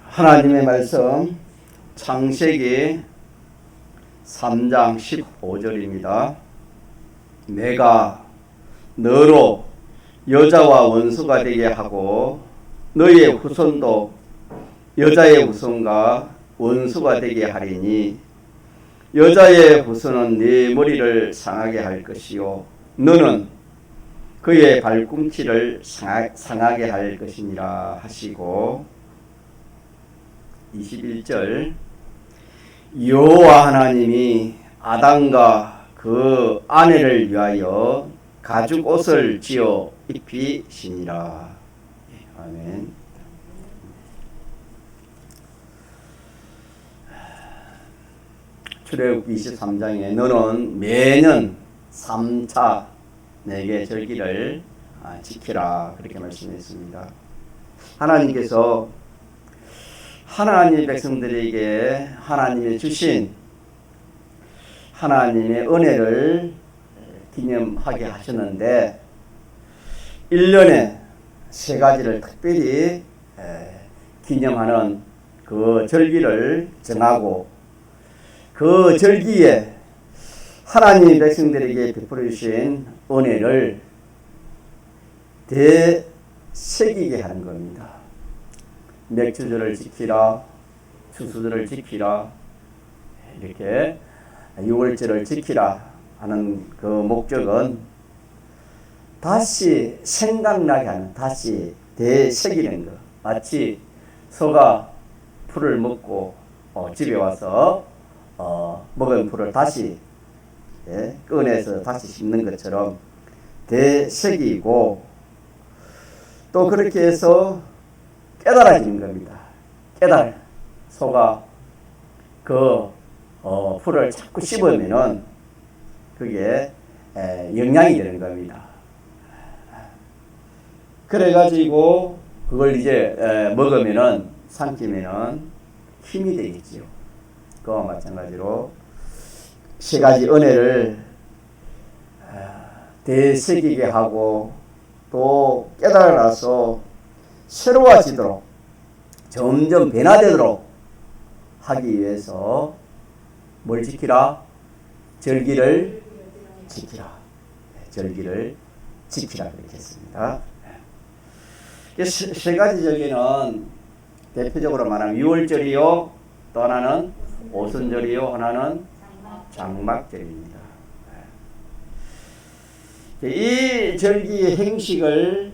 하나님의 말씀 창세기 3장 15절입니다. 내가 너로 여자와 원수가 되게 하고 너의 후손도 여자의 후손과 원수가 되게 하리니 여자의 후손은 네 머리를 상하게 할 것이요 너는 그의 발꿈치를 상하게 할 것이니라 하시고 21절 여호와 하나님이 아담과 그 아내를 위하여 가죽 옷을 지어 입히시니라. 아멘. 출애굽기 23장에 너는 매년 3차 내게 절기를 지키라 그렇게 말씀했습니다. 하나님께서 하나님의 백성들에게 하나님의 주신 하나님의 은혜를 기념하게 하셨는데 1년에 3가지를 특별히 기념하는 그 절기를 정하고 그 절기에 하나님의 백성들에게 베풀어 주신 은혜를 되새기게 하는 겁니다. 맥주절을 지키라, 추수절을 지키라, 이렇게 6월절을 지키라 하는 그 목적은 다시 생각나게 하는, 다시 되새기는 것. 마치 소가 풀을 먹고 집에 와서 먹은 풀을 다시 꺼내서 다시 씹는 것처럼 되새기고 또 그렇게 해서 깨달아지는 겁니다. 소가 그 풀을 자꾸 씹으면은 그게 영양이 되는 겁니다. 그래가지고 그걸 이제 먹으면은 삼키면은 힘이 되겠지요. 그와 마찬가지로 3가지 은혜를 되새기게 하고 또 깨달아서 새로워지도록 점점 변화되도록 하기 위해서 뭘 지키라? 절기를 지키라. 절기를 지키라 그렇게 했습니다. 3가지 절기는 대표적으로 말하면 6월절이요, 또 하나는 오순절이요, 하나는 장막절입니다. 이 절기 행식을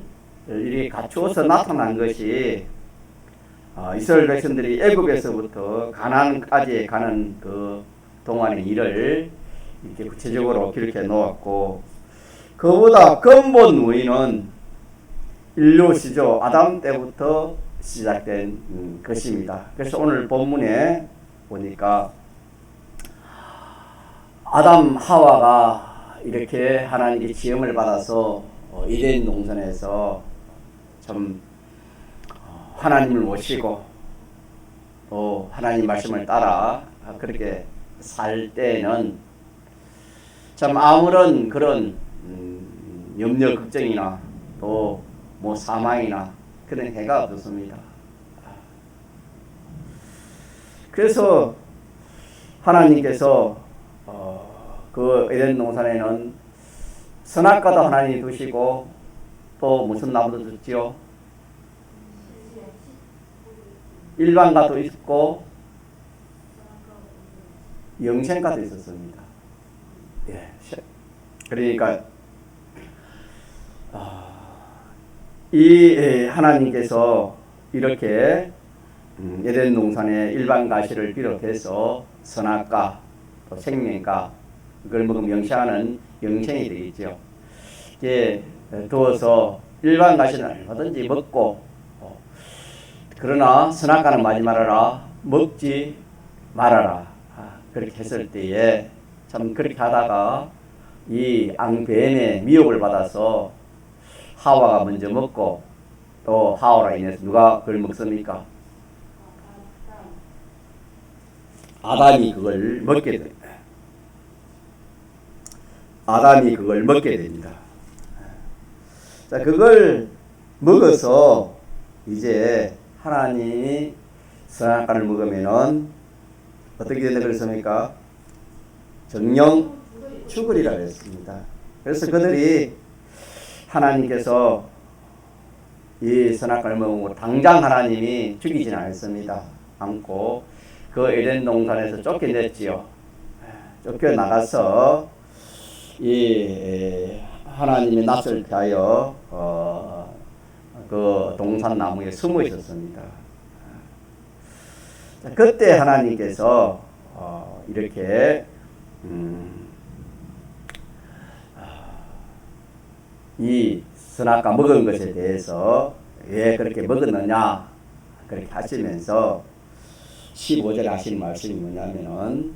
이렇게 갖추어서 나타난 것이 이스라엘 백성들이 애굽에서부터 가나안까지 가는 그 동안의 일을 이렇게 구체적으로 기록해 놓았고, 그보다 근본 원인은 인류 시조 아담 때부터 시작된 것입니다. 그래서 오늘 본문에 보니까 아담 하와가 이렇게 하나님께 지음을 받아서 이덴 동산에서 참 하나님을 모시고 또 하나님 말씀을 따라 그렇게 살 때는 참 아무런 그런 염려 걱정이나 또 뭐 사망이나 그런 해가 없었습니다. 그래서 하나님께서 그 에덴 동산에는 선악과도 하나님이 두시고 또 무슨 나무도 뒀지요? 일반과도 있고 영생과도 있었습니다. 예. 그러니까 이 하나님께서 이렇게 에덴 동산의 일반 가시를 비롯해서 선악과 또 생명과 그걸 먹으면 영생하는 영생이 되겠죠. 이게 두어서 일반 가시는 얼마든지 먹고 그러나 선악과는 마지 말아라, 먹지 말아라 그렇게 했을 때에 참 그렇게 하다가 이 앙뱀의 미혹을 받아서 하와가 먼저 먹고 또 하와로 인해서 누가 그걸 먹습니까? 아담이 그걸 먹게 됩니다. 아담이 그걸 먹게 됩니다. 자, 그걸 먹어서 이제 하나님이 선악과를 먹으면은 어떻게 된다 그랬습니까? 정령 죽으리라 그랬습니다. 그래서 그들이 하나님께서 이 선악과를 먹고 당장 하나님이 죽이지는 않고 그 에덴 동산에서 쫓겨냈지요. 쫓겨나가서 이 하나님의 낯을 피하여 그 동산 나무에 숨어 있었습니다. 그때 하나님께서 이렇게 이 선악과 먹은 것에 대해서 왜 그렇게 먹었느냐 그렇게 하시면서 15절에 하신 말씀이 뭐냐면은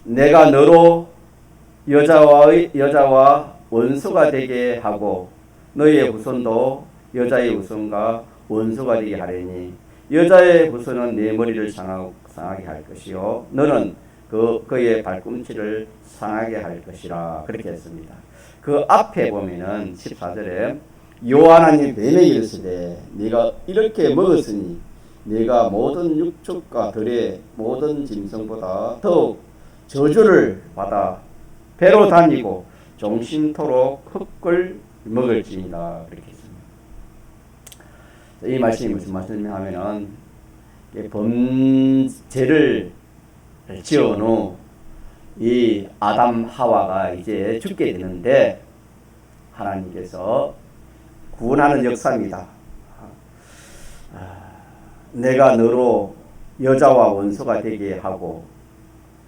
내가 너로 여자와 원수가 되게 하고 너희의 후손도 여자의 후손과 원수가 되게 하리니 여자의 후손은 네 머리를 상하게 할 것이요 너는 그의 발꿈치를 상하게 할 것이라 그렇게 했습니다. 그 앞에 보면은 14절에 여호와 하나님 뱀에게 이르시되 네가 이렇게 먹었으니 네가 모든 육축과 들의 모든 짐승보다 더욱 저주를 받아 배로 다니고 종신토록 흙을 먹을지니라 그렇게 했습니다. 이 말씀이 무슨 말씀이냐면은 범죄를 지은 후 이 아담 하와가 이제 죽게 되는데 하나님께서 구원하는 역사입니다. 내가 너로 여자와 원수가 되게 하고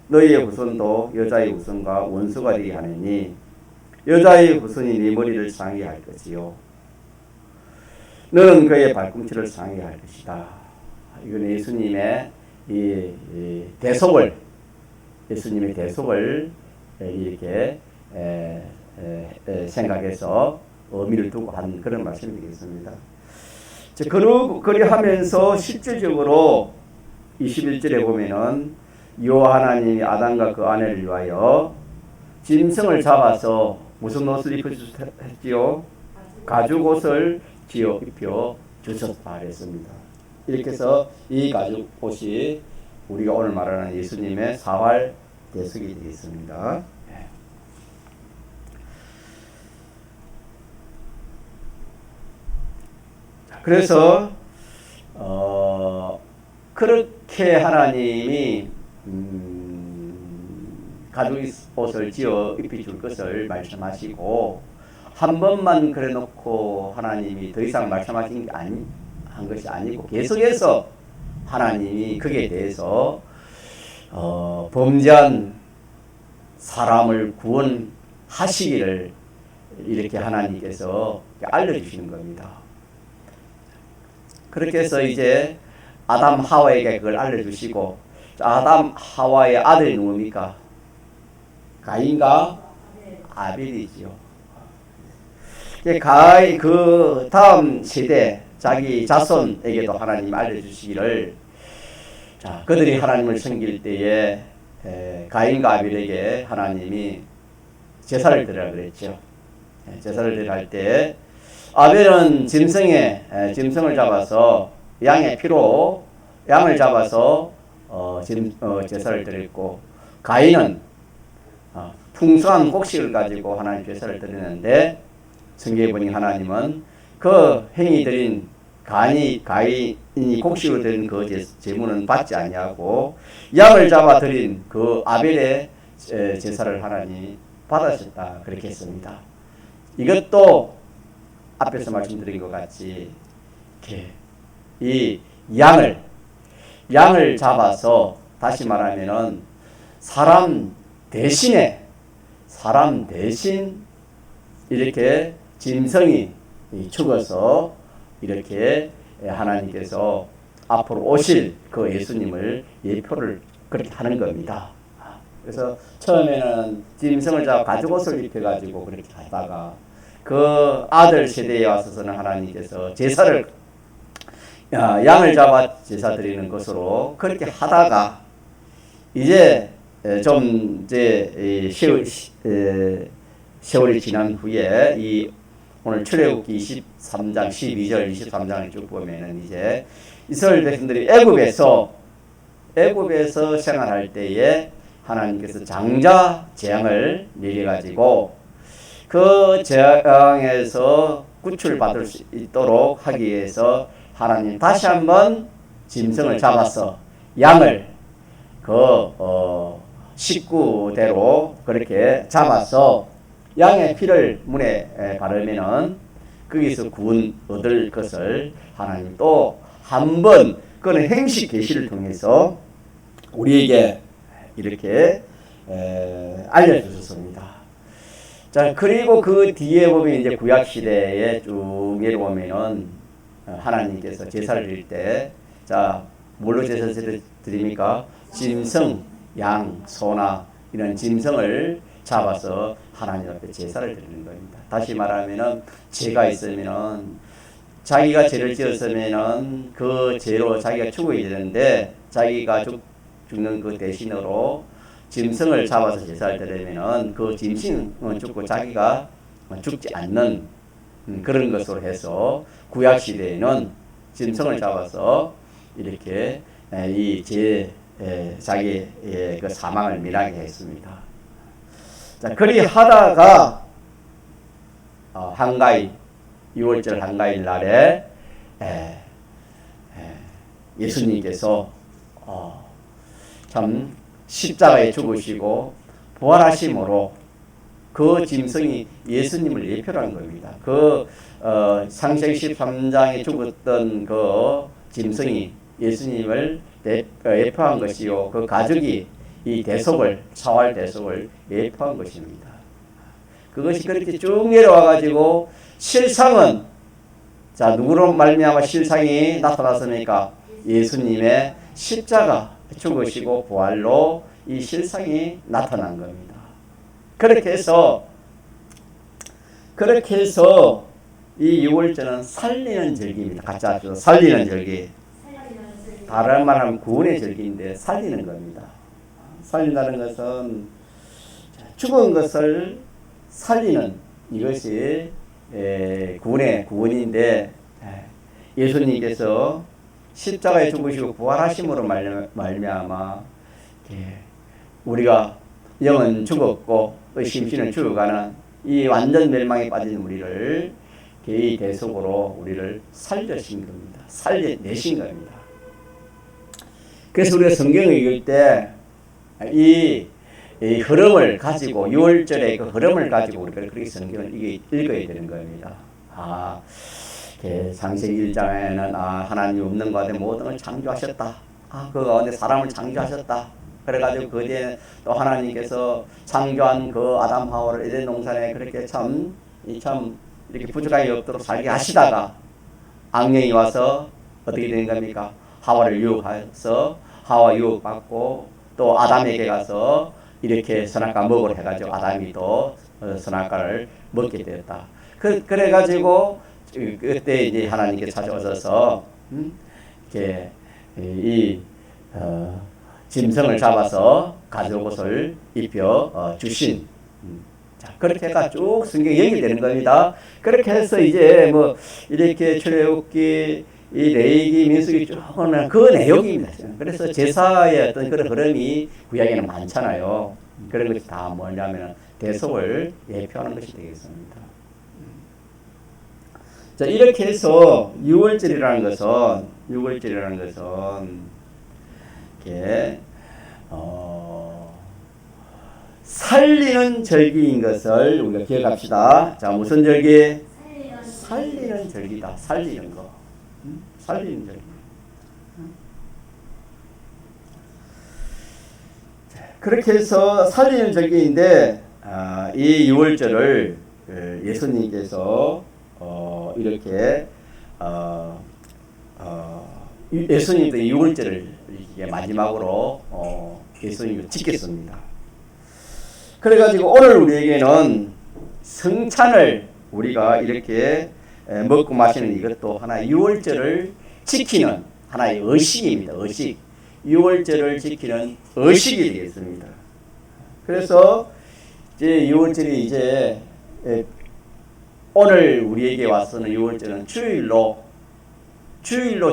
너희의 후손도 여자의 후손과 원수가 되게 하느니 여자의 후손이 네 머리를 상하게 할 것이요 너는 그의 발꿈치를 상하게 할 것이다. 이건 예수님의 예수님의 대속을 이렇게 생각해서 의미를 두고 한 그런 말씀이 되겠습니다. 그리 하면서 실질적으로 21절에 보면은 여호와 하나님이 아담과 그 아내를 위하여 짐승을 잡아서 무슨 옷을 입혀주셨지요? 가죽 옷을 지어 입혀 주셨다 했습니다. 이렇게 해서 이 가죽 옷이 우리가 오늘 말하는 예수님의 사활 대속이 되겠습니다. 그래서 그렇게 하나님이 가죽 옷을 지어 입혀줄 것을 말씀하시고 한 번만 그래놓고 하나님이 더 이상 말씀하신 게 한 것이 아니고 계속해서 하나님이 그에 대해서 범죄한 사람을 구원하시기를 이렇게 하나님께서 알려주시는 겁니다. 그렇게 해서 이제 아담 하와에게 그걸 알려주시고 아담 하와의 아들이 누굽니까? 가인과 아벨이지요. 그 다음 세대 자기 자손에게도 하나님 알려주시기를 그들이 하나님을 섬길 때에 가인과 아벨에게 하나님이 제사를 드리라 그랬죠. 제사를 드리라 할 때 아벨은 짐승을 잡아서 양의 피로 양을 잡아서 제사를 드렸고 가인은 풍성한 곡식을 가지고 하나님 제사를 드리는데 성경에 보니 하나님은 그 행위 드린 가인이 곡식을 드린 그 제물은 받지 아니하고 양을 잡아 드린 그 아벨의 제사를 하나님이 받으셨다 그렇게 했습니다. 이것도 앞에서 말씀드린 것 같이 이 양을 잡아서 다시 말하면은 사람 대신 이렇게 짐승이 죽어서 이렇게 하나님께서 앞으로 오실 그 예수님을 예표를 그렇게 하는 겁니다. 그래서 처음에는 짐승을 잡아 가죽옷을 입혀가지고 그렇게 하다가 그 아들 세대에 와서는 하나님께서 제사를 양을 잡아 제사 드리는 것으로 그렇게 하다가 이제 좀 이제 세월이 지난 후에 이 오늘 출애굽기 23장 12절 23장을 쭉 보면은 이제 이스라엘 백성들이 애굽에서 생활할 때에 하나님께서 장자 재앙을 내려가지고 그 재앙에서 구출받을 수 있도록 하기 위해서 하나님 다시 한번 짐승을 잡아서 양을 식구대로 그렇게 잡아서 양의 피를 문에 바르면은 거기서 구원 얻을 것을 하나님 또 한 번 그런 행식 계시를 통해서 우리에게 이렇게 알려주셨습니다. 자, 그리고 그 뒤에 보면 이제 구약 시대에 쭉 내려오면은 하나님께서 제사를 드릴 때, 자, 뭘로 제사를 드립니까? 짐승, 양, 소나 이런 짐승을 잡아서 하나님 앞에 제사를 드리는 겁니다. 다시 말하면은 죄가 있으면은 자기가 죄를 지었으면은 그 죄로 자기가 죽어야 되는데 자기가 죽는 그 대신으로 짐승을 잡아서 제사를 드리면은 그 짐승은 죽고 자기가 죽지 않는 그런 것으로 해서 구약 시대에는 짐승을 잡아서 이렇게 자기의 그 사망을 면하게 했습니다. 자, 그리 하다가 한가위 6월절 한가위 날에 예수님께서 참 십자가에 죽으시고 부활하심으로 그 짐승이 예수님을 예표한 겁니다. 창세기 13장에 죽었던 그 짐승이 예수님을 예표한 것이요, 그 가죽이 이 사활 대속을 예표한 것입니다. 그것이 그렇게 쭉 내려와 가지고 실상은, 자, 누구로 말미암아 실상이 나타났습니까? 예수님의 십자가 죽으시고 부활로 이 실상이 나타난 겁니다. 그렇게 해서 이 6월절은 살리는 절기입니다. 같이 하죠. 살리는 절기. 다른 말하면 구원의 절기인데 살리는 겁니다. 살린다는 것은 죽은 것을 살리는 이것이 구원인데, 예수님께서 십자가에 죽으시고 부활하심으로 말미암아 우리가 영은 죽었고 심신은 죽어가는 이 완전 멸망에 빠진 우리를 이 대속으로 우리를 살려신 겁니다. 살려내신 겁니다. 그래서 우리가 성경을 읽을 때 이 흐름을 가지고 6월절의 그 흐름을 가지고 우리가 그렇게 성경을 읽어야 되는 겁니다. 창세기 1장에는 하나님이 없는 가운데 모든 걸 창조하셨다. 그 가운데 사람을 창조하셨다. 그래가지고 그 뒤에 또 하나님께서 창조한 그 아담 하와를 에덴 동산에 그렇게 참 이렇게 부족함이 없도록 살게 하시다가 악령이 와서 어떻게 된 겁니까? 하와를 유혹해서 하와 유혹받고 또 아담에게 가서 이렇게 선악과 먹으러 해가지고 아담이 또 선악과를 먹게 되었다. 그래가지고 그때 이제 하나님께 찾아오셔서 짐승을 잡아서 가죽옷을 입혀 주신. 자, 그렇게 해가 쭉 성경이 연결되는 겁니다. 그렇게 해서 이제 뭐 이렇게 출애굽기, 이 레위기, 민수기 쭉 오는 그 내용입니다. 그래서 제사의 어떤 그런 흐름이 구약에는 많잖아요. 그런 것이 다 뭐냐면 대속을 예표하는 것이 되겠습니다. 자, 이렇게 해서 6월절이라는 것은 이렇게 살리는 절기인 것을 우리가 기억합시다. 자, 무슨 절기? 살리는 절기다. 살리는 거. 살리는 절기. 그렇게 해서 살리는 절기인데, 이 6월절을 예수님께서 이렇게 예수님도 6월절을 마지막으로 예수님을 지켰습니다. 그래가지고 오늘 우리에게는 성찬을 우리가 이렇게 먹고 마시는 이것도 하나의 6월절을 지키는 하나의 의식입니다. 의식. 유월절을 지키는 의식이 되겠습니다. 그래서 이제 유월절이 이제 오늘 우리에게 와서는 유월절은 주일로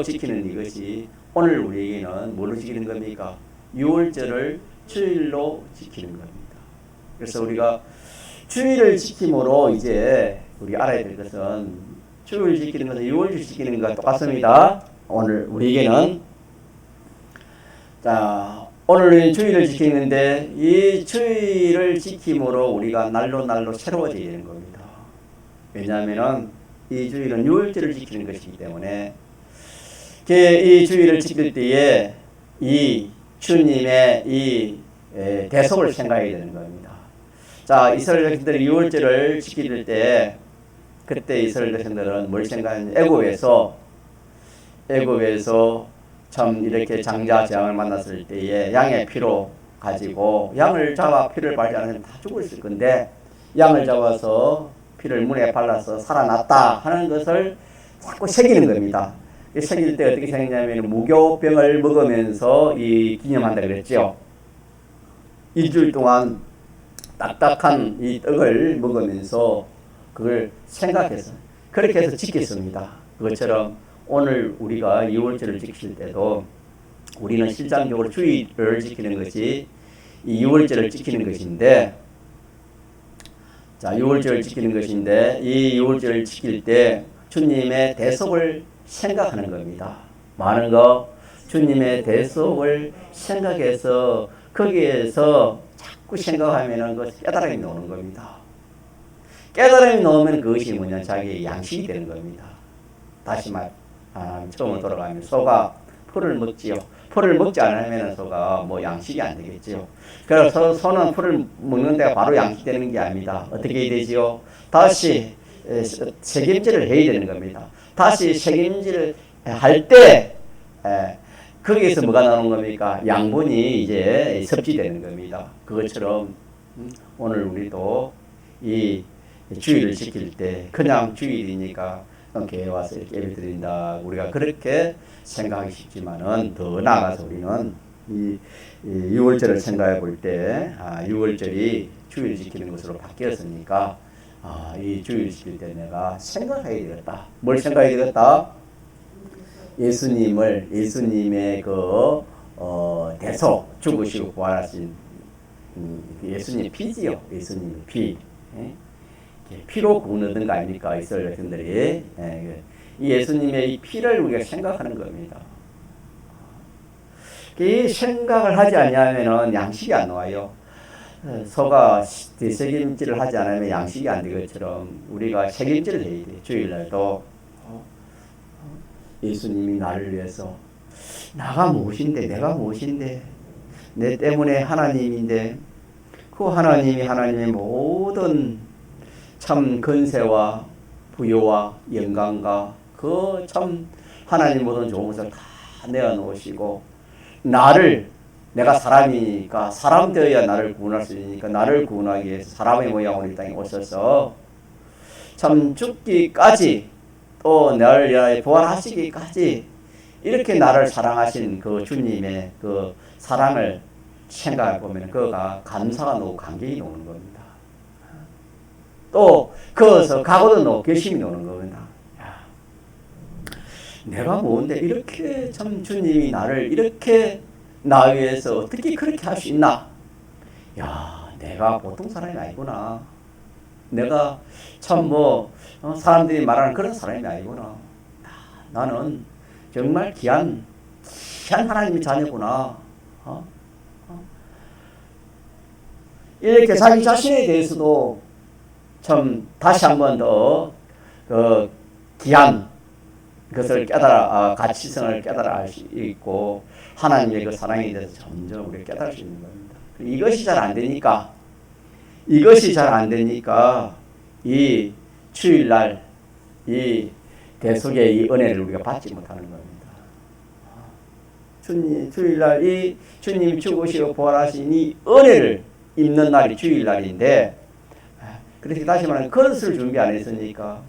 지키는 이것이 오늘 우리에게는 뭐로 지키는 겁니까? 유월절을 주일로 지키는 겁니다. 그래서 우리가 주일을 지킴으로 이제 우리 알아야 될 것은 주일 지키는 것은 유월절 지키는 것과 똑같습니다. 오늘 우리에게는 자 오늘은 주일을 지키는데 이 주일을 지킴으로 우리가 날로 새로워져야 되는 겁니다. 왜냐하면 이 주일은 유월절을 지키는 것이기 때문에 이 주일을 지킬 때에 이 주님의 이 대속을 생각해야 되는 겁니다. 자, 이스라엘 백성들이 유월절을 지킬 때 그때 이스라엘 백성들은 뭘 생각하는지 애굽에서 참 이렇게 장자 재앙을 만났을 때에 양의 피로 가지고 양을 잡아 피를 발지 않으면 다 죽을 있을 건데 양을 잡아서 피를 문에 발라서 살아났다 하는 것을 자꾸 새기는 겁니다. 새길 때 어떻게 생겼냐면 무교병을 먹으면서 이 기념한다 그랬죠. 일주일 동안 딱딱한 이 떡을 먹으면서 그걸 생각해서 그렇게 해서 지켰습니다. 그것처럼 오늘 우리가 유월절을 지킬 때도 우리는 실장적으로 주일을 지키는 것이 이 유월절을 지키는 것인데 자 유월절을 지키는 것인데 이 유월절을 지킬 때 주님의 대속을 생각하는 겁니다. 많은 거 주님의 대속을 생각해서 거기에서 자꾸 생각하면 그 깨달음이 나오는 겁니다. 깨달음이 나오면 그것이 뭐냐 자기의 양식이 되는 겁니다. 다시 처음으로 돌아가면 소가 풀을 먹지요. 풀을 먹지 않으면 소가 뭐 양식이 안 되겠지요. 그래서 소는 풀을 먹는 데가 바로 양식되는 게 아닙니다. 어떻게 해야 되지요? 다시 책임질을 해야 되는 겁니다. 다시 책임질을 할 때 거기에서 뭐가 나오는 겁니까? 양분이 이제 섭취되는 겁니다. 그것처럼 오늘 우리도 이 주일을 지킬 때 그냥 주일이니까 교회 와서 이렇게 예배 드린다 우리가 그렇게 생각하기 쉽지만은 더 나아가서 우리는 이 유월절을 생각해 볼 때 유월절이 주일 지키는 것으로 바뀌었으니까 이 주일 지킬 때 내가 생각해야 되겠다. 뭘 생각해야 되겠다? 예수님의 그 대속 죽으시고 부활하신 예수님의 피지요. 예수님의 피. 피로 구원 얻은 거 아닙니까? 이스라엘 백성들이. 이 예수님의 이 피를 우리가 생각하는 겁니다. 이 생각을 하지 않으면 양식이 안 나와요. 소가 되새김질을 하지 않으면 양식이 안 되는 것처럼 우리가 책임질을 해야 돼. 주일날도 예수님이 나를 위해서 나가 무엇인데 내가 무엇인데 내 때문에 하나님인데 그 하나님이 하나님의 모든 참 건세와 부여와 영광과 그 참 하나님 모든 좋은 것을 다 내어놓으시고 나를 내가 사람이니까 사람 되어야 나를 구원할 수 있으니까 나를 구원하기 위해서 사람의 모양으로 이 땅에 오셔서 참 죽기까지 또 나를 위하여 부활하시기까지 이렇게 나를 사랑하신 그 주님의 그 사랑을 생각해 보면 그가 감사가 나오고 감격이 나오는 겁니다. 또 거기서 각오도 나오고 결심이 나오는 겁니다. 야, 내가 뭔데 이렇게 참 주님이 나를 이렇게 나 위해서 어떻게 그렇게 할 수 있나? 야, 내가 보통 사람이 아니구나. 내가 참 사람들이 말하는 그런 사람이 아니구나. 나는 정말 귀한 하나님의 자녀구나. 이렇게 자기 자신에 대해서도 참 다시 한번 더 귀한 것을 가치성을 깨달아 알 수 있고 하나님의 그 사랑에 대해서 점점 우리가 깨달을 수 있는 겁니다. 이것이 잘 안 되니까 이 주일날 이 대속의 이 은혜를 우리가 받지 못하는 겁니다. 주일날 이 주님이 죽으시고 부활하신 이 은혜를 입는 날이 주일날인데 그래서 다시 말하면 그릇을 준비 안 했으니까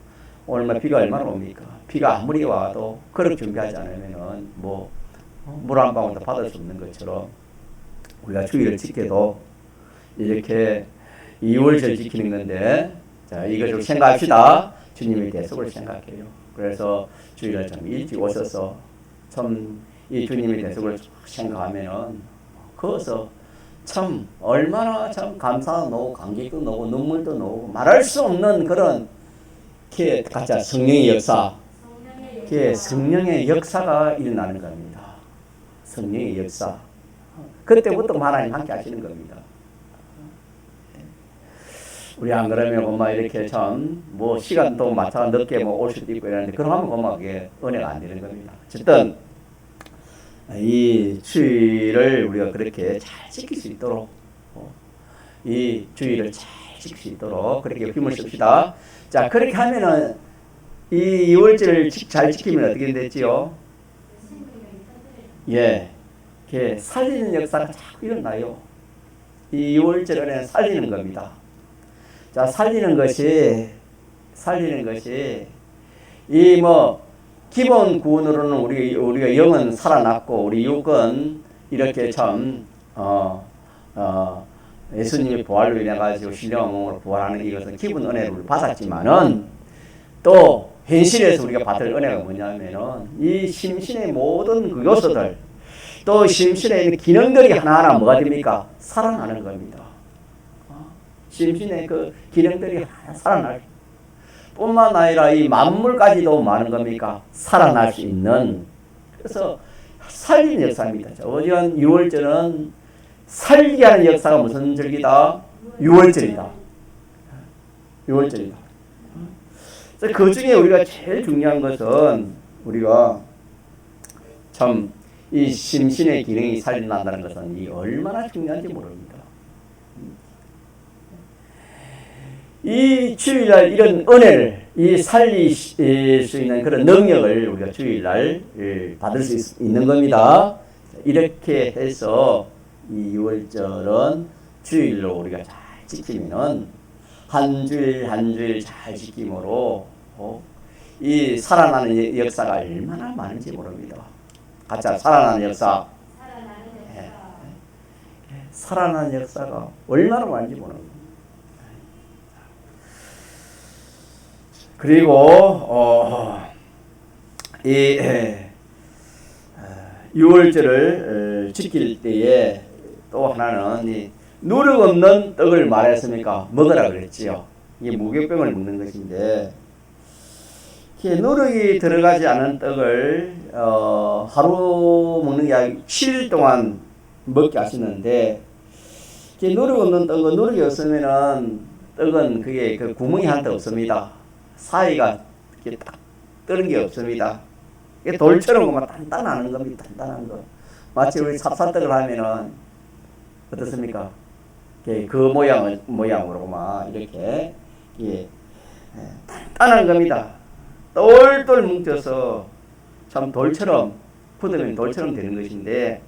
오늘 비가 얼마나 옵니까? 비가 아무리 와도 그릇 준비하지 않으면은 물 한 방울도 받을 수 없는 것처럼 우리가 주의를 지켜도 이렇게 2월절 지키는 건데, 자, 이것을 생각합시다. 주님의 대속을 생각해요. 그래서 주일날 좀 일찍 오셔서 참 이 주님의 대속을 생각하면은 거기서 참 얼마나 참 감사도 나오고 감격도 나오고 눈물도 나오고 말할 수 없는 그런 게 가짜 성령의 역사, 게 성령의 역사가 일어나는 겁니다. 성령의 역사. 그때부터 하나님 함께 하시는 겁니다. 우리 안 그러면 엄마 이렇게 참 뭐 시간도 맞춰 늦게 뭐 올 수도 있고 이러는데 그럼 하면 엄마 그게 은혜가 안 되는 겁니다. 어쨌든 이 주의를 우리가 그렇게 잘 지킬 수 있도록 이 주의를 잘 지킬 수 있도록 그렇게 힘을 씁시다. 자, 그렇게 하면은 이 2월절을 잘 지키면 어떻게 됐지요? 예, 살리는 역사가 자꾸 일어나요. 이 2월절은 살리는 겁니다. 자, 살리는 것이 이 뭐 기본 구원으로는 우리가 영은 살아났고 우리 육은 이렇게 참 예수님의 부활로 인해 가지고 신령한 몸으로 부활하는 이것은 기본 은혜를 받았지만은 또 현실에서 우리가 받을 은혜가 뭐냐면은 이 심신의 모든 그 요소들 또 심신에 있는 기능들이 하나하나 뭐가 됩니까? 살아나는 겁니다. 심신의 그 기능들이 살아날 뿐만 아니라 이 만물까지도 많은 겁니까? 살아날 수 있는. 그래서 살리는 역사입니다. 어제한 6월절은 살게 하는 역사가 무슨 절기다? 6월절이다. 6월절이다. 그 중에 우리가 제일 중요한 것은 우리가 참 이 심신의 기능이 살아난다는 것은 이 얼마나 중요한지 모릅니다. 이 주일날 이런 은혜를 이 살릴 수 있는 그런 능력을 우리가 주일날 받을 수 있는 겁니다. 이렇게 해서 이 6월절은 주일로 우리가 잘 지키면은 한 주일 한 주일 잘 지킴으로 이 살아나는 역사가 얼마나 많은지 모릅니다. 가짜 살아나는 역사. 살아나는 역사가 얼마나 많은지 모릅니다. 그리고 이 6월절을 지킬 때에 또 하나는 이 누룩 없는 떡을 말했습니까? 먹으라 그랬지요. 이게 무교병을 먹는 것인데 누룩이 들어가지 않은 떡을 하루 먹는 게 아니고 7일 동안 먹게 하시는데 누룩 없는 떡은 누룩이 없으면은 떡은 그게 그 구멍이 한데 없습니다. 사이가 이렇게 딱 뜨는 게 없습니다. 이게 돌처럼 막 단단한 겁니다. 단단한 거. 마치 우리 찹쌀떡을 하면은 어떻습니까? 그 모양으로 막 이렇게 단단한 겁니다. 똘똘 뭉쳐서 참 돌처럼 굳으면 돌처럼 되는 것인데,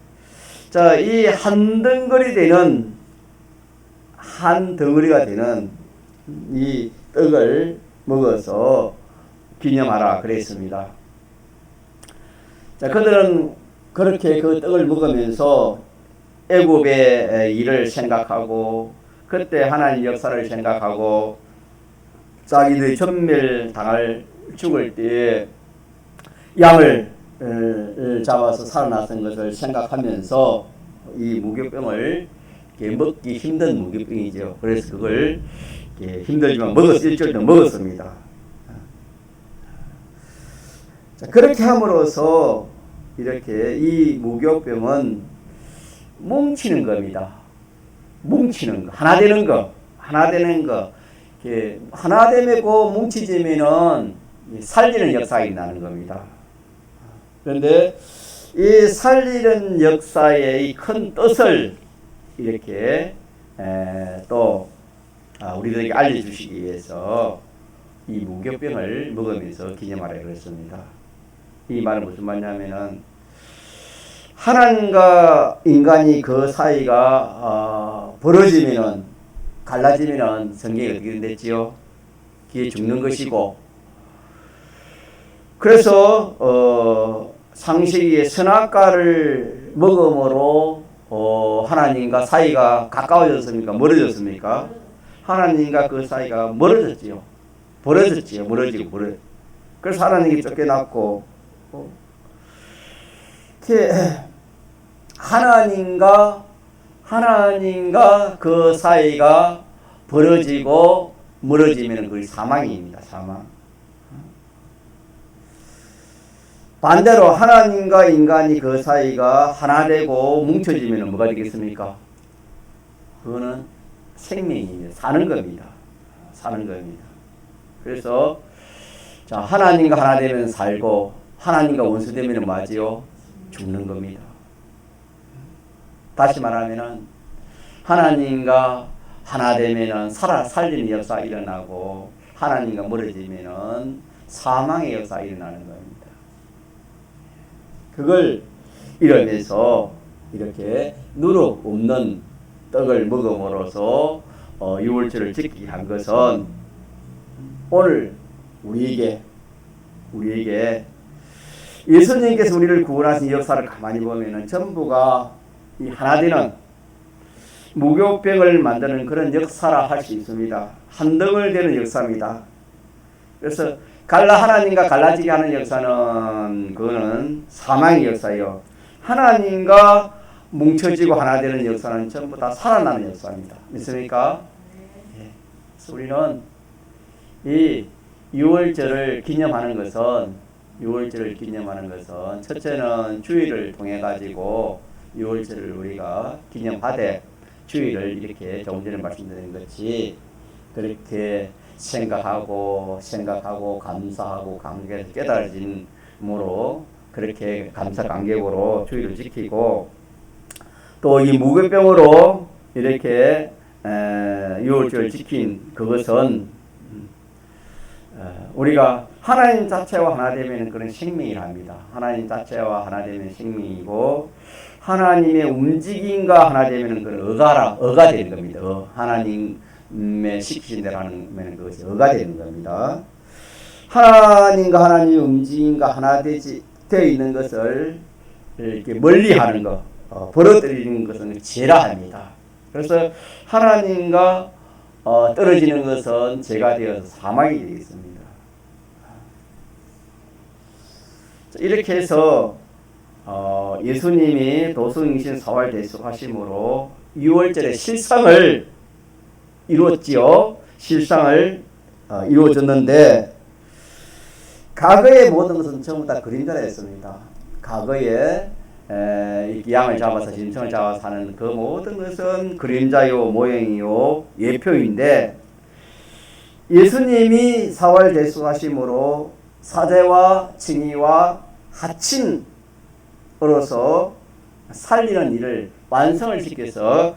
자, 이 한 덩어리가 되는 이 떡을 먹어서 기념하라 그랬습니다. 자, 그들은 그렇게 그 떡을 먹으면서 애굽의 일을 생각하고 그때 하나님 역사를 생각하고 자기들이 전멸당할 죽을 때에 양을 잡아서 살아났던 것을 생각하면서 이 무교병을 먹기 힘든 무교병이죠. 그래서 그걸 힘들지만 일주일도 먹었습니다. 자, 그렇게 함으로써 이렇게 이 무교병은 뭉치는 겁니다. 뭉치는 거, 하나 되는 거. 하나 되고 뭉치지면은 살리는 역사가 일어나는 겁니다. 그런데 이 살리는 역사의 이 큰 뜻을 이렇게 또 우리들에게 알려주시기 위해서 이 무교병을 먹으면서 기념하라고 했습니다. 이 말은 무슨 말이냐면은 하나님과 인간이 그 사이가 벌어지면은 갈라지면은 성경이 어떻게 됐지요? 그게 죽는 것이고, 그래서 창세기에 선악과를 먹음으로 하나님과 사이가 가까워졌습니까? 멀어졌습니까? 하나님과 그 사이가 멀어졌지요. 벌어졌지요. 멀어지고. 그래서 하나님이 쫓겨났고, 하나님과 그 사이가 벌어지고 멀어지면 그게 사망입니다. 사망. 반대로 하나님과 인간이 그 사이가 하나 되고 뭉쳐지면 뭐가 되겠습니까? 그거는 생명입니다. 사는 겁니다. 사는 겁니다. 그래서 자, 하나님과 하나 되면 살고 하나님과 원수 되면 뭐하지요? 죽는 겁니다. 다시 말하면 하나님과 하나 되면 살리는 역사가 일어나고 하나님과 멀어지면 사망의 역사가 일어나는 겁니다. 그걸 이러면서 이렇게 누룩 없는 떡을 먹음으로써 유월절을 지키게 한 것은 오늘 우리에게 예수님께서 우리를 구원하신 역사를 가만히 보면은 전부가 이 하나 되는 무교병을 만드는 그런 역사라 할 수 있습니다. 한덩을 되는 역사입니다. 그래서 하나님과 갈라지게 하는 역사는 그거는 사망의 역사예요. 하나님과 뭉쳐지고 하나 되는 역사는 전부 다 살아나는 역사입니다. 믿습니까? 예. 우리는 이 유월절을 기념하는 것은 첫째는 주일을 통해 가지고 유월절을 우리가 기념하되 주일을 이렇게 조금 전에 말씀드린 것이 그렇게 생각하고 감사하고 감격해서 깨달아짐으로 그렇게 감사 감격으로 주일을 지키고 또 이 무교병으로 이렇게 유월절을 지킨 그것은 우리가 하나님 자체와 하나 되면 그런 생명이랍니다. 하나님 자체와 하나 되면 생명이고 하나님의 움직임과 하나 되면 그런 어가 되는 겁니다. 하나님의 시키신 대로 하는 그것이 어가 되는 겁니다. 하나님과 하나님의 움직임과 하나 되어 있는 것을 이렇게 멀리하는 것, 벌어들이는 것은 죄라 합니다. 그래서 하나님과 떨어지는 것은 죄가 되어서 사망이 되겠습니다. 이렇게 해서 예수님이 도승이신 사활대속하심으로 유월절의 실상을 이루었지요. 실상을 이루어졌는데 과거의 모든 것은 전부 다 그림자였습니다. 과거에 양을 잡아서 짐승을 잡아서 하는 그 모든 것은 그림자요 모형이요 예표인데 예수님이 사활대속하심으로 사제와 칭의와 하친으로서 살리는 일을 완성을 시켜서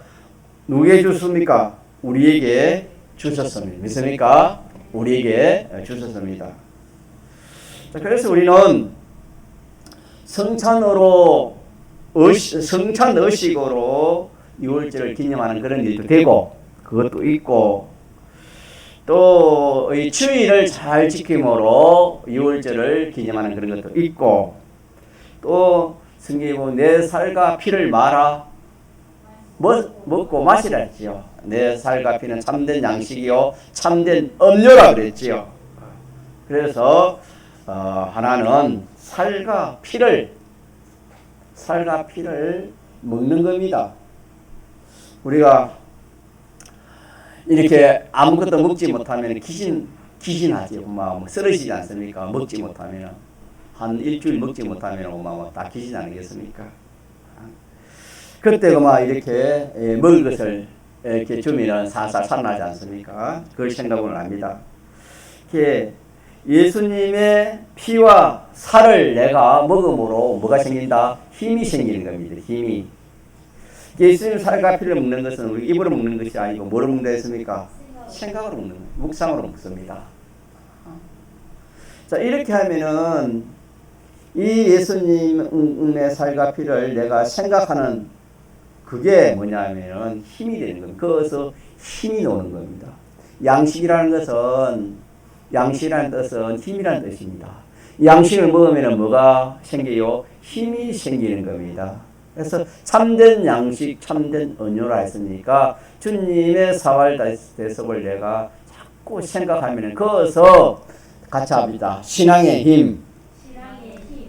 누구에게 주셨습니까? 우리에게 주셨습니다. 믿습니까? 우리에게 주셨습니다. 그래서 우리는 성찬 의식으로 유월절을 기념하는 그런 일도 되고 그것도 있고 또 이 주일을 잘 지킴으로 유월절을 기념하는 그런 것도 있고 또 성경에 보면 내 살과 피를 말아 먹고 마시라 했지요. 내 살과 피는 참된 양식이요 참된 음료라 그랬지요. 그래서 하나는 살과 피를 먹는 겁니다. 우리가 이렇게 아무것도 먹지 못하면 기신하지. 쓰러지지 않습니까? 먹지 못하면 한 일주일 먹지 못하면 다 기신 아니겠습니까? 그때 이렇게 먹을 것을 이렇게 주면 살살 살아나지 않습니까? 그걸 생각을 합니다. 예수님의 피와 살을 내가 먹음으로 뭐가 생긴다? 힘이 생기는 겁니다. 힘이. 예수님 살과 피를 먹는 것은 우리 입으로 먹는 것이 아니고 뭐로 먹는다 했습니까? 생각으로 먹는 거예요. 묵상으로 먹습니다. 자, 이렇게 하면은 이 예수님의 살과 피를 내가 생각하는 그게 뭐냐면은 힘이 되는 겁니다. 거기서 힘이 나오는 겁니다. 양식이라는 뜻은 힘이라는 뜻입니다. 양식을 먹으면 뭐가 생겨요? 힘이 생기는 겁니다. 그래서 참된 양식, 참된 은유라 했으니까 주님의 사활 대속을 내가 자꾸 생각하면 거기서 같이 합니다. 신앙의 힘.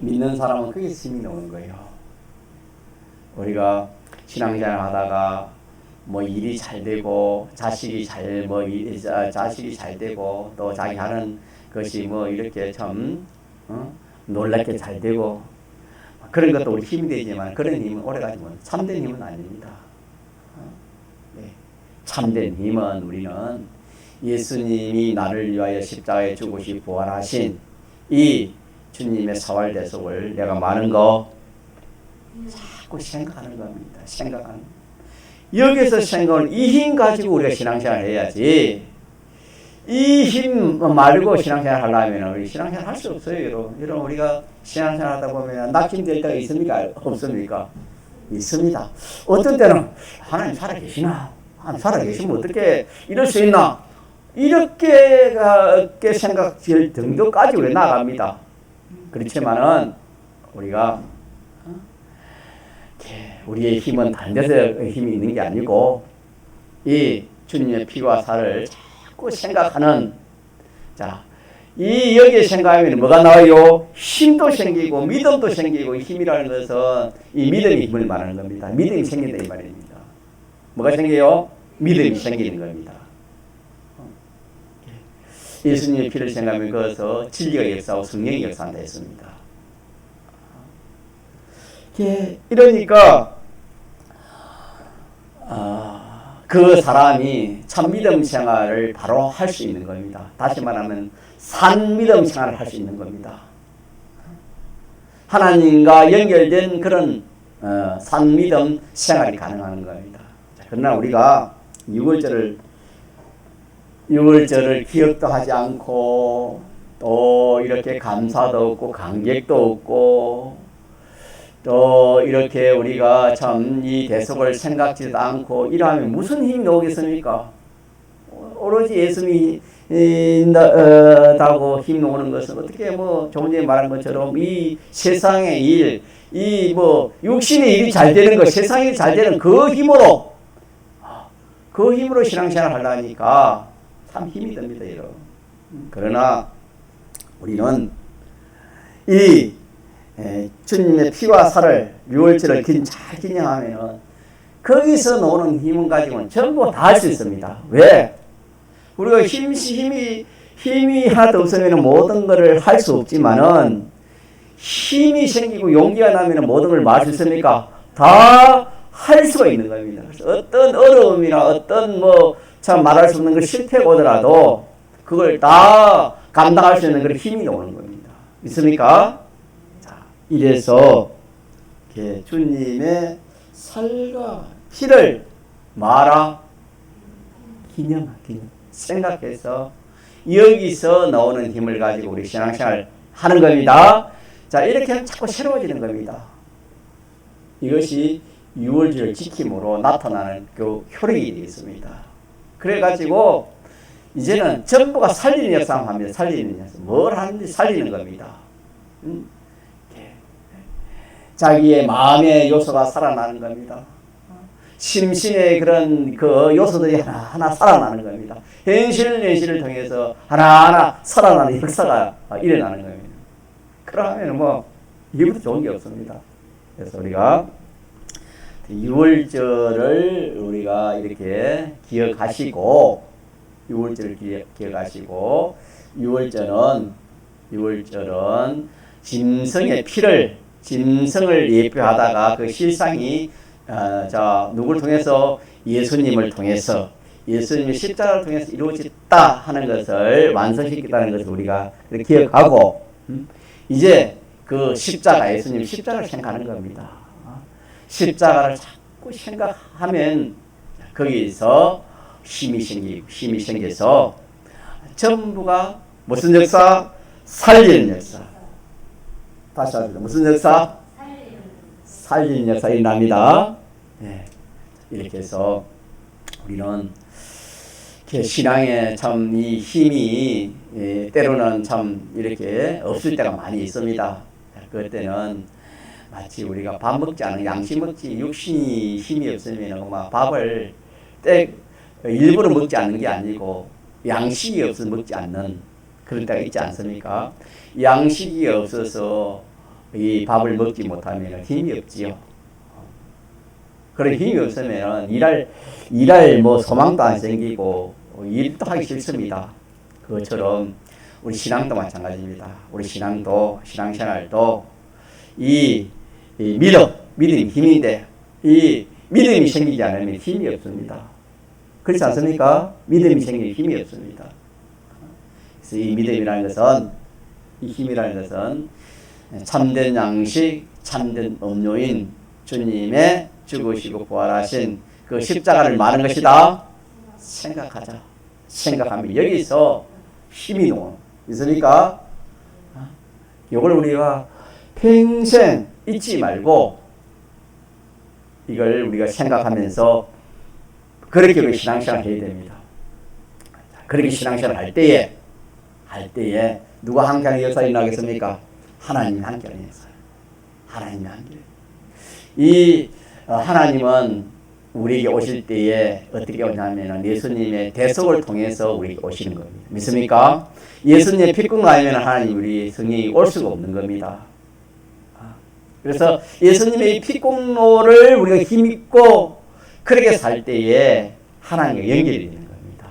믿는 사람은 거기서 힘이 나오는 거예요. 우리가 신앙생활 하다가 뭐 일이 잘 되고 자식이 잘 되고 또 자기 하는 것이 뭐 이렇게 참 놀랍게 잘 되고 그런 것도 우리 힘이 되지만 그런 힘은 오래가지 못 참된 힘은 아닙니다. 네. 참된 힘은 우리는 예수님이 나를 위하여 십자가에 죽으시 부활하신 이 주님의 사활 대속을 내가 많은 거 자꾸 생각하는 겁니다. 생각하는. 여기서 생각을 이 힘 가지고 우리가 신앙생활 해야지. 이 힘 말고 신앙생활 하려면 우리 신앙생활 할 수 없어요, 여러분. 여러분 우리가 신앙생활 하다 보면 낙심될 때가 있습니까? 없습니까? 있습니다. 어떤 때는 하나님 살아계시나? 하나님 살아계시면 어떻게 이럴 수 있나? 이렇게 생각할 정도까지 우리 나갑니다. 그렇지만은 우리가 우리의 힘은 다른 데서 힘이 있는 게 아니고 이 주님의 피와 살을 자꾸 생각하는 여기에 생각하면 뭐가 나와요? 힘도 생기고 믿음도 생기고 힘이라는 것은 이 믿음이 힘을 말하는 겁니다. 믿음이 생긴다 이 말입니다. 뭐가 생겨요? 믿음이 생기는 겁니다. 예수님의 피를 생각하면 거기서 진리가 역사하고 성령이 역사한다 했습니다. 이러니까 그 사람이 참 믿음 생활을 바로 할 수 있는 겁니다. 다시 말하면 산 믿음 생활을 할 수 있는 겁니다. 하나님과 연결된 그런 산 믿음 생활이 가능한 겁니다. 그러나 우리가 6월절을 기억도 하지 않고 또 이렇게 감사도 없고 감격도 없고 또 이렇게 우리가 참 이 대속을 생각지도 않고 이러면 무슨 힘이 나오겠습니까? 오로지 예수님이 다고 힘 나오는 것은 어떻게 뭐 조금 전에 말한 것처럼 이 세상의 일, 이 뭐 육신의 일이 잘 되는 것, 세상이 잘 되는 그 힘으로 신앙생활 하려니까 참 힘이 듭니다, 여러분. 그러나 우리는 이 주님의 피와 살을 6월절을 잘 기념하면 거기서 나오는 힘을 가지고는 전부 다 할 수 있습니다. 왜? 우리가 힘이 하나도 없으면 모든 것을 할 수 없지만은 힘이 생기고 용기가 나면 모든 걸 말 수 있습니까? 다 할 수가 있는 겁니다. 어떤 어려움이나 어떤 참 말할 수 없는 그 실패가 오더라도 그걸 다 감당할 수 있는 그런 힘이 나오는 겁니다. 믿습니까? 이래서 주님의 살과 피를 기념 생각해서 여기서 나오는 힘을 가지고 우리 신앙생활 하는 겁니다. 이렇게 하면 자꾸 새로워지는 겁니다. 이것이 6월절 지킴으로 나타나는 그 효력이 되겠습니다. 그래가지고 이제는 전부가 살리는 역사를 합니다. 살리는 역사. 뭘 하는지 살리는 겁니다. 자기의 마음의 요소가 살아나는 겁니다. 심신의 그런 그 요소들이 하나하나 살아나는 겁니다. 현실을 통해서 하나하나 살아나는 역사가 일어나는 겁니다. 그러면 이거보다 좋은 게 없습니다. 그래서 우리가 6월절을 우리가 이렇게 기억하시고 6월절을 기억하시고 6월절은 짐승을 예표하다가 그 실상이 누구를 통해서 예수님을 통해서 예수님의 십자가를 통해서 이루어졌다 하는 것을 완성시켰다는 것을 우리가 기억하고 이제 그 예수님 십자가를 생각하는 겁니다. 십자가를 자꾸 생각하면 거기서 힘이 생겨서 전부가 무슨 역사? 살리는 역사. 다시 합니다. 무슨 역사? 살리는 역사 일어납니다. 네. 이렇게 해서 우리는 신앙에 참 이 힘이 때로는 참 이렇게 없을 때가 많이 있습니다. 그때는 마치 우리가 밥 먹지 않은 양식 먹지 육신이 힘이 없으면 막 밥을 일부러 먹지 않는 게 아니고 양식이 없어서 먹지 않는 그런 때가 있지 않습니까? 양식이 없어서 이 밥을 먹지 못하면 힘이 없지요. 그런 힘이 없으면 일할 뭐 소망도 안 생기고 일도 하기 싫습니다. 그것처럼 우리 신앙도 마찬가지입니다. 우리 신앙생활도 이 믿음이 힘인데 이 믿음이 생기지 않으면 힘이 없습니다. 그렇지 않습니까? 믿음이 생기면 힘이 없습니다. 그래서 이 믿음이라는 것은, 이 힘이라는 것은 참된 양식, 참된 음료인 주님의 죽으시고 부활하신 그 십자가를 말하는 것이다. 생각하자. 생각하면 여기서 힘이 있으니까 이걸 우리가 평생 잊지 말고 이걸 우리가 생각하면서 그렇게 우리 신앙생활 해야 됩니다. 그렇게 신앙생활 할 때에 누가 함께하는 역사가 일어나겠습니까? 하나님이 함께하는 역사. 하나님이 함께. 이 하나님은 우리에게 오실 때에 어떻게 오냐면 예수님의 대속을 통해서 우리에게 오시는 겁니다. 믿습니까? 예수님의 피꿈 아니면 하나님 우리 성령이 올 수가 없는 겁니다. 그래서 예수님의 이 피꿈로를 우리가 힘있고 그렇게 살 때에 하나님과 연결이 되는 겁니다.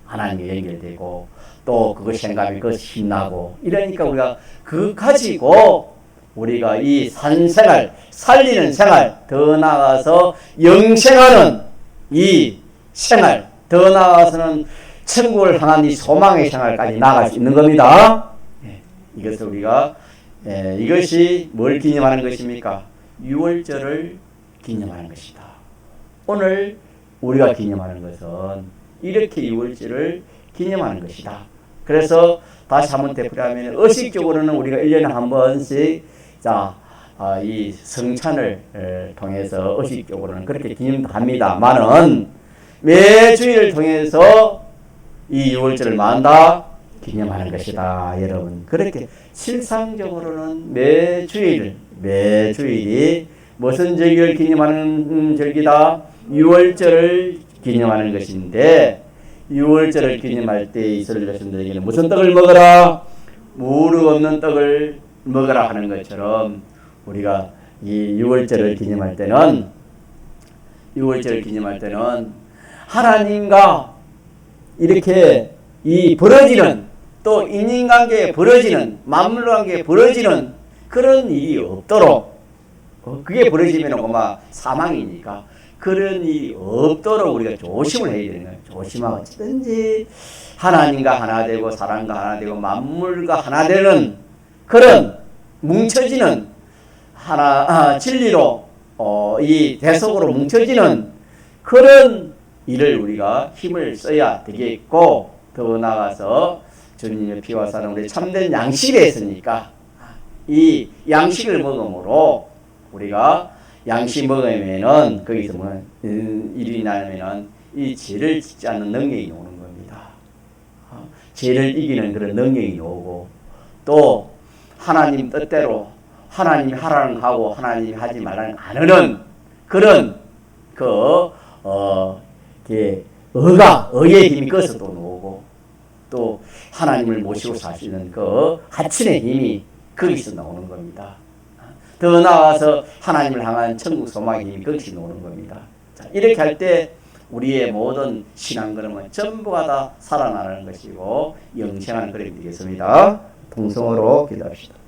하나님과 연결되고 또 그것 생각하면 그것 신나고 이러니까 우리가 그거 가지고 우리가 이 산생활, 살리는 생활, 더 나아가서 영생하는 이 생활, 더 나아가서는 천국을 향한 이 소망의 생활까지 나아갈 수 있는 겁니다. 이것을 우리가 이것이 뭘 기념하는 것입니까? 유월절을 기념하는 것이다. 오늘 우리가 기념하는 것은 이렇게 유월절을 기념하는 것이다. 그래서 다시 한번 되풀이하면 의식적으로는 우리가 1년에 한 번씩 이 성찬을 통해서 의식적으로는 그렇게 기념합니다만은 매주일을 통해서 이 유월절을 만다 기념하는 것이다. 여러분 그렇게 실상적으로는 매주일이 무슨 절기를 기념하는 절기다? 유월절을 기념하는 것인데 유월절을 기념할 때 이스라엘 백성들에게는 무슨 떡을 먹어라? 무르 없는 떡을 먹으라 하는 것처럼 우리가 이 유월절을 기념할 때는 하나님과 이렇게 이 벌어지는 또 인간관계에 벌어지는 만물관계에 벌어지는 그런 일이 없도록 그게 벌어지면 막 사망이니까 그런 일이 없도록 우리가 조심을 해야 되는 거예요. 조심하고 어찌든지 하나님과 하나 되고 사람과 하나 되고 만물과 하나 되는 그런 뭉쳐지는 진리로 이 대속으로 뭉쳐지는 그런 일을 우리가 힘을 써야 되겠고 더 나아가서 주님의 피와 살은 우리 참된 양식에 있으니까 이 양식을 먹음으로 우리가 양식 먹으면은 거기서 뭐 일이 나면은 이 죄를 짓지 않는 능력이 오는 겁니다. 죄를 이기는 그런 능력이 오고 또 하나님 뜻대로 하나님이 하라는 거 하고 하나님이 하지 말라는 거 안 하는 그런 의의 힘이 거기서 또 나오고 또 하나님을 모시고 사시는 그 하친의 힘이 거기서 나오는 겁니다. 더 나아가서 하나님을 향한 천국 소망의 힘이 거기서 나오는 겁니다. 자, 이렇게 할 때 우리의 모든 신앙 걸음은 전부가 다 살아나는 것이고 영생하는 그림이 되겠습니다. 동성으로 기도합시다.